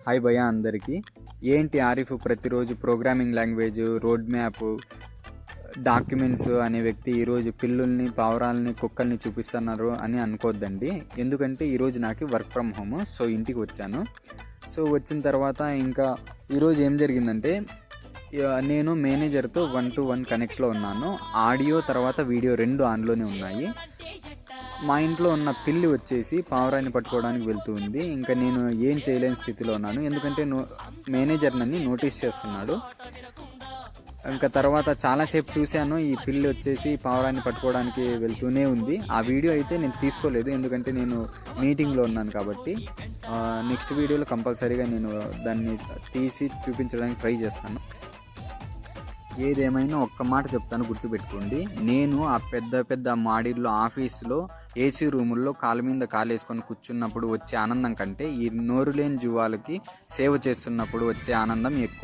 Hi భయ్య అందరికీ. ఏంటి ఆరిఫ్ ప్రతిరోజు programming language, road map, documents అనే వ్యక్తి ఈరోజు పిల్లుల్ని, పావురాలని, కుక్కల్ని చూపిస్తున్నారు అని అనుకోవద్దండి. ఎందుకంటే ఈరోజు నాకు వర్క్ ఫ్రమ్ హోమ్. సో ఇంటికి వచ్చాను. సో వచ్చిన తర్వాత ఇంకా ఈరోజు ఏం జరిగిందంటే, నేను మేనేజర్తో 1-to-1 కనెక్ట్లో ఉన్నాను. ఆడియో తర్వాత వీడియో 2 ఆన్లోనే ఉన్నాయి. మా ఇంట్లో ఉన్న పిల్లి వచ్చేసి పావురాన్ని పట్టుకోవడానికి వెళ్తూ ఉంది. ఇంకా నేను ఏం చేయలేని స్థితిలో ఉన్నాను, ఎందుకంటే మేనేజర్ నన్ను నోటీస్ చేస్తున్నాడు. ఇంకా తర్వాత చాలాసేపు చూశాను, ఈ పిల్లి వచ్చేసి పావురాన్ని పట్టుకోవడానికి వెళ్తూనే ఉంది. ఆ వీడియో అయితే నేను తీసుకోలేదు, ఎందుకంటే నేను మీటింగ్లో ఉన్నాను కాబట్టి. నెక్స్ట్ వీడియోలో కంపల్సరీగా నేను దాన్ని తీసి చూపించడానికి ట్రై చేస్తాను. ఏదేమైనా ఒక్క మాట చెప్తాను, గుర్తుపెట్టుకోండి. నేను ఆ పెద్ద పెద్ద మాడిల్లో ఆఫీసులో ఏసీ రూముల్లో కాలు మీద కాలేసుకొని కూర్చున్నప్పుడు వచ్చే ఆనందం కంటే ఈ నోరు లేని జీవాలకి సేవ చేస్తున్నప్పుడు వచ్చే ఆనందం ఎక్కువ.